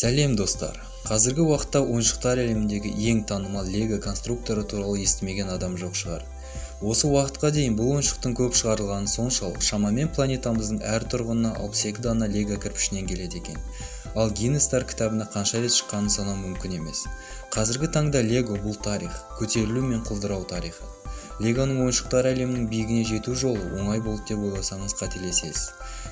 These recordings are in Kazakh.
Сәлем достар. Қазіргі уақытта ойыншықтар әлеміндегі ең танымал Лего конструкторы туралы естімеген адам жоқ шығар. Осы уақытқа дейін бұл ойыншықтың көп шығарылғаны соншалық, шамамен планетамыздың әр тұрғынына 62 дана Лего кірпішінен келеді екен. Ал Гиннестер кітабына қанша рет шыққанын санау мүмкін емес. Қазіргі таңда Лего бұл тарих, көтерілу мен құлдырау тарихы. Легоның ойыншықтар әлемінің биігіне жету жолы оңай болды деп ойласаңыз қателесесіз.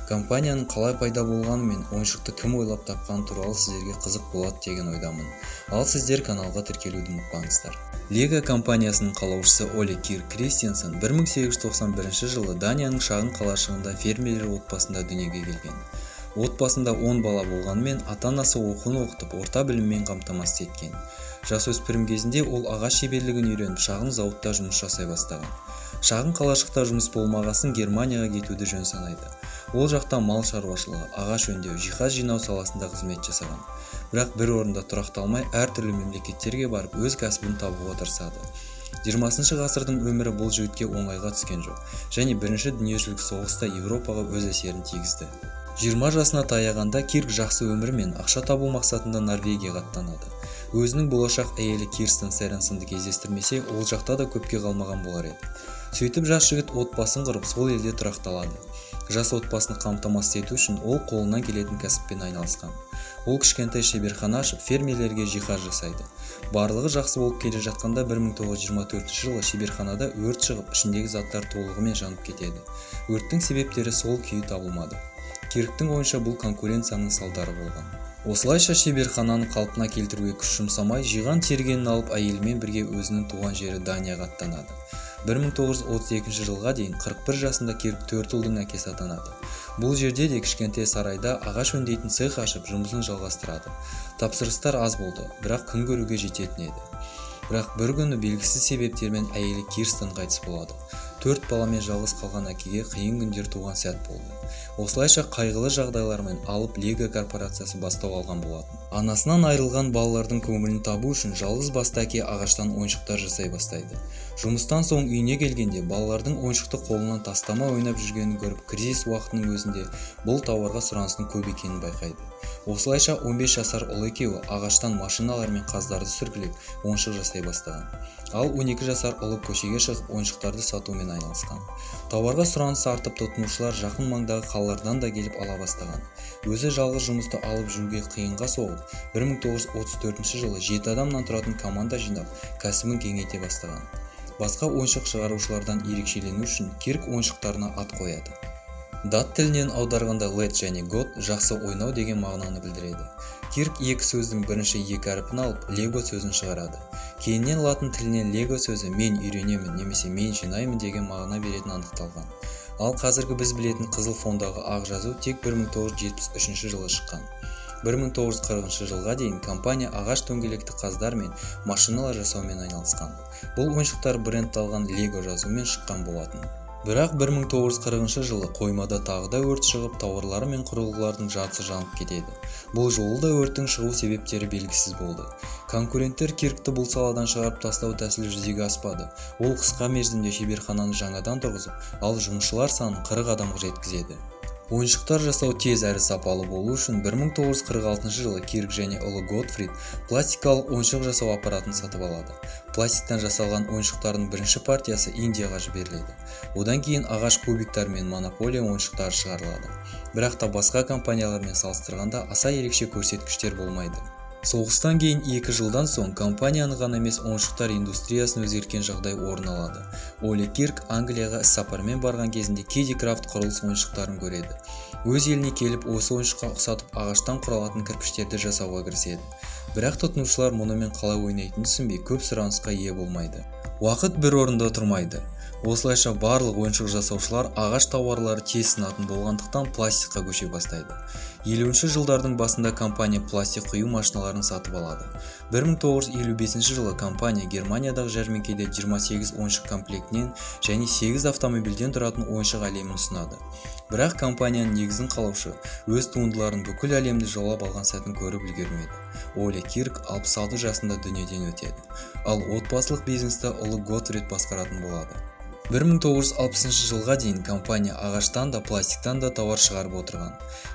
Компанияның қалай пайда болғаны мен ойыншықты кім ойлап тапқаны туралы сіздерге қызық болады деген ойдамын. Ал сіздер каналға тіркелуді ұмытпаңыздар. Лего компаниясының қалаушысы Оле Кирк Кристенсен 1891 жылы Данияның шағын қалашығында фермерлер отбасында дүниеге келген. Отбасында 10 бала болғанымен ата-анасы оқуын оқытып, орта біліммен қамтамасыз еткен. Жасөспірім кезінде ол ағаш шеберлігін үйреніп, шағын зауытта жұмыс жасай бастаған. Шағын қалашықта жұмыс болмағасын Германияға кетуді жөн санайды. Ол жақта мал шаруашылығы, ағаш өңдеу, жиһаз жинау саласында қызмет жасаған. Бірақ бір орында тұрақталмай, әртүрлі мемлекеттерге барып, өз кәсібін табуға тырысады. 20 ғасырдың өмірі бұл жігітке оңайға түскен жоқ, және Бірінші дүниежүзілік соғыста Еуропаға өз әсерін тигізді. 20 жасына таяғанда Кирк жақсы өмір мен ақша табу мақсатында Норвегияға аттанады. Өзінің болашақ әйелі Кирстен Сэренсенді кездестірмесе, ол жақта да көпке қалмаған болар еді. Сөйтіп жас жігіт отбасын құрып, сол елде тұрақталады. Жас отбасын қамтамасыз ету үшін ол қолынан келетін кәсіппен айналысқан. Ол кішкентай шеберхана ашып, фермерлерге жиһаз жасайды. Барлығы жақсы болып келе жатқанда 1924 жылы шеберханада өрт шығып, ішіндегі заттар толығымен жанып кетеді. Өрттің себептері сол күйі табылмады. Кирктің ойынша бұл конкуренцияның салдары болған. Осылайша шеберхананы қалпына келтіруге күш жұмсамай, жиған тергенін алып әйелімен бірге өзінің туған жері Данияға аттанады. 1932 жылға дейін 41 жасында Кирк 4 ұлдың әкесі атанады. Бұл жерде де кішкентай сарайда ағаш өңдейтін цех ашып жұмысын жалғастырады. Тапсырыстар аз болды, бірақ күн көруге жететін еді. Бірақ бір күні белгісіз себептермен әйелі Кирстен қайтыс болады. 4 баламен жалғыз қалған әкеге қиын күндер туған сәт болды. Осылайша қайғылы жағдайлармен алып Лего корпорациясы бастау алған болатын. Анасынан айырылған балалардың көңілін табу үшін жалғыз басты әке ағаштан ойыншықтар жасай бастайды. Жұмыстан соң үйіне келгенде балалардың ойыншықты қолынан тастама ойнап жүргенін көріп, кризис уақытының өзінде бұл тауарға сұраныстың көп екенін байқайды. Осылайша 15 жасар ұлы екеуі ағаштан машиналар мен қаздарды сүргілеп, ойыншық жасай бастаған. Ал 12 жасар ұлы көшеге шығып, ойыншықтарды сатумен айналысқан. Тауарға сұраныс артып, тұтынушылар жақын маңдағы қалалардан да келіп ала бастаған. Өзі жалғыз жұмысты алып жүруге қиынға соғып, 1934 жылы 7 адамнан тұратын команда жинап, кәсібін кеңейте бастаған. Басқа ойыншық шығарушылардан ерекшелену үшін Кирк ойыншықтарына ат қояды. Дат тілінен аударғанда лед және год жақсы ойнау деген мағынаны білдіреді. Кирк екі сөздің бірінші екі әріпін алып, Лего сөзін шығарады. Кейіннен латын тілінен Лего сөзі мен үйренемін немесе мен жинаймын деген мағына беретін анықталған. Ал қазіргі біз білетін қызыл фондағы ақ жазу тек 1973 жылы шыққан. 1940 жылға дейін компания ағаш дөңгелекті қаздар мен машиналар жасаумен айналысқан. Бұл ойыншықтар брендталған Лего жазумен шыққан болатын. Бірақ 1940 жылы қоймада тағы да өрт шығып, тауарлары мен құрылғылардың жартысы жанып кетеді. Бұл жолы да өрттің шығу себептері белгісіз болды. Конкуренттер Киркті бұл саладан шығарып тастау тәсілі жүзеге аспады. Ол қысқа мерзімде шеберхананы жаңадан тұрғызып, ал жұмысшылар санын 40 адамға жеткізеді. Ойыншықтар жасау тез әрі сапалы болу үшін 1946 жылы Кирк және ұлы Готфрид пластикалық ойыншық жасау аппаратын сатып алады. Пластиктан жасалған ойыншықтардың бірінші партиясы Индияға жіберіледі. Одан кейін ағаш кубиктар мен монополия ойыншықтары шығарылады. Бірақ та басқа компаниялармен салыстырғанда аса ерекше көрсеткіштер болмайды. Соғыстан кейін 2 жылдан соң компанияны ғана емес ойыншықтар индустриясын өзгерткен жағдай орын алады. Оле Кирк Англияға іссапармен барған кезінде Киди Крафт құрылыс ойыншықтарын көреді. Өз еліне келіп, осы ойыншыққа ұқсатып ағаштан құралатын кірпіштерді жасауға кіріседі. Бірақ тұтынушылар мұнымен қалай ойнайтынын түсінбей көп сұранысқа ие болмайды. Уақыт бір орында тұрмайды. Осылайша барлық ойыншық жасаушылар ағаш тауарлары тез сынатын болғандықтан пластикқа көше бастайды. 50-ші жылдардың басында компания пластик құю машиналарын сатып алады. 1955 жылы компания Германиядағы жәрмеңкеде 28 ойыншық комплектінен және 8 автомобильден тұратын ойыншық әлемін ұсынады. Бірақ компанияның негізін қалаушы өз туындыларын бүкіл әлемді жаулап алған сәтін көріп үлгермеді. Оле Кирк 66 жасында дүниеден өтеді. Ал отбасылық бизнесті ұлы Готфрид басқаратын болады. 1960 жылға дейін компания ағаштан да пластиктан да тауар шығарып отырған.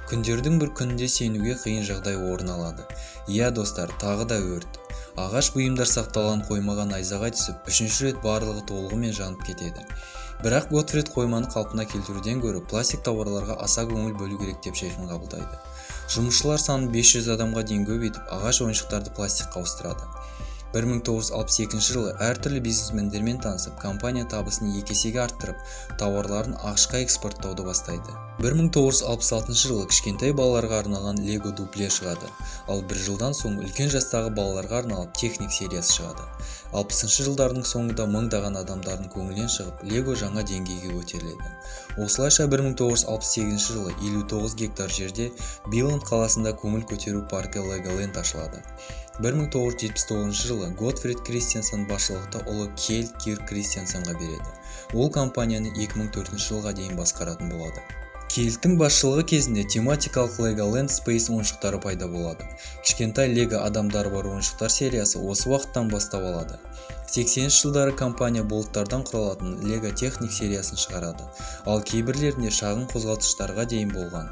Күндердің бір күнінде сенуге қиын жағдай орын алады. Иә достар, тағы да өрт. Ағаш бұйымдар сақталған қоймаға найзағай түсіп, үшінші рет барлығы толығымен жанып кетеді. Бірақ Готфрид қойманы қалпына келтіруден гөрі пластик тауарларға аса көңіл бөлу керек деп шешім қабылдайды. Жұмысшылар санын 500 адамға дейін көбейтіп, ағаш ойыншықтарды пластикқа ауыстырады. 1962 жылы әртүрлі бизнесмендермен танысып, компания табысын 2 есеге арттырып, тауарларын ақш-қа экспорттауды бастайды. 1966 жылы кішкентай балаларға арналған Lego дупле шығады, ал бір жылдан соң үлкен жастағы балаларға арналып техник сериясы шығады. 60 жылдардың соңында мыңдаған адамдардың көңілінен шығып, Lego жаңа деңгейге көтеріледі. Осылайша 1968 жылы 59 гектар жерде Билланд қаласында көңіл көтеру паркі Legoland ашылады. 1979 жылы Готфрид Кристенсен басшылықты ұлы Кьель Кирк Кристенсенға береді. Ол компанияны 2004 жылға дейін басқаратын болады. Кьельтің басшылығы кезінде тематикалық Legoland Space ойыншықтары пайда болады. Кішкентай Lego адамдары бар ойыншықтар сериясы осы уақыттан бастап алады. 80 жылдары компания болттардан құралатын Lego Technic сериясын шығарады, ал кейбірлерінде шағын қозғалтқыштарға дейін болған.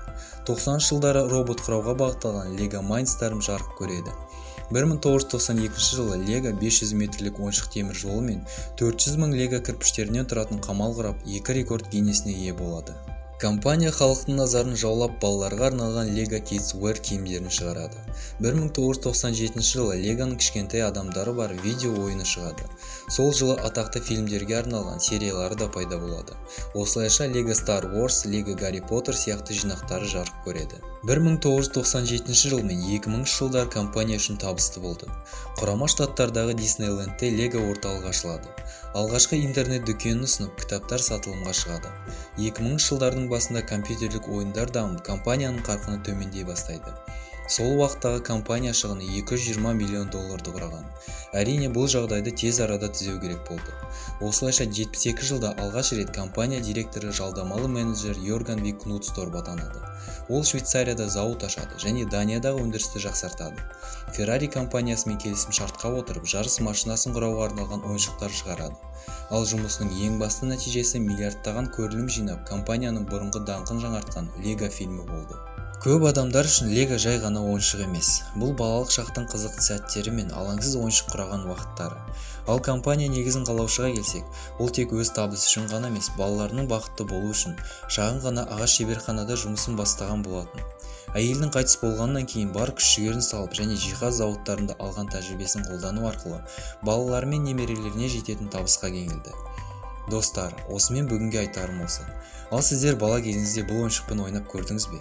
90 жылдары робот құрауға бағытталған Lego Mindstorm жарық көреді. 1992 жылы Lego 500 метрлік ойыншық темір жолы мен 400 мың Lego кірпіштерінен тұратын қамал құрап, 2 рекорд Гиннесіне ие болады. Компания халықтың назарын жаулап, балаларға арналған Lego Kids Wear киімдерін шығарады. 1997 жылы Legoның кішкентай адамдары бар видео ойыны шығады. Сол жылы атақты фильмдерге арналған сериялары да пайда болады. Осылайша Lego Star Wars, Lego Harry Potter сияқты жинақтары жарық көреді. 1997 жыл мен 2000 жылдар компания үшін табысты болды. Құрама Штаттардағы Диснейлендте Lego орталығы ашылады. Алғашқы интернет дүкенін ұсынып, кітаптар сатылымға шығады. 2000 жылдардың басында компьютерлік ойындар дамып, компанияның қарқыны төмендей бастайды. Сол уақыттағы компания шығыны $220 миллион құраған. Әрине, бұл жағдайды тез арада түзеу керек болды. Осылайша 72 жылда алғаш рет компания директоры жалдамалы менеджер Йорган Ви Кнутсторп атанады. Ол Швейцарияда зауыт ашады және Даниядағы өндірісті жақсартады. Ferrari компаниясымен келісім шартқа отырып, жарыс машинасын құрауға арналған ойыншықтар шығарады. Ал жұмысының ең басты нәтижесі миллиардтаған көрілім жинап, компанияның бұрынғы даңқын жаңартқан Lego фильмі болды. Көп адамдар үшін Lego жай ғана ойыншық емес. Бұл балалық шақтың қызықты сәттері мен алаңсыз ойыншық құраған уақыттары. Ал компания негізін қалаушыға келсек, ол тек өз табысы үшін ғана емес, балаларының бақытты болуы үшін шағын ғана ағаш шеберханада жұмысын бастаған болатын. Әйелдің қайтыс болғаннан кейін бар күш-жігерін салып және жиһаз зауыттарында алған тәжірибесін қолдану арқылы балалары мен немерелеріне жететін табысқа кенелді. Достар, осымен бүгінге айтарым осы. Ал сіздер бала кезіңізде бұл ойыншықпен ойнап көрдіңіз бе?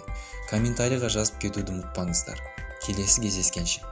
Комментарийға жазып кетуді ұмытпаңыздар. Келесі кездескенше.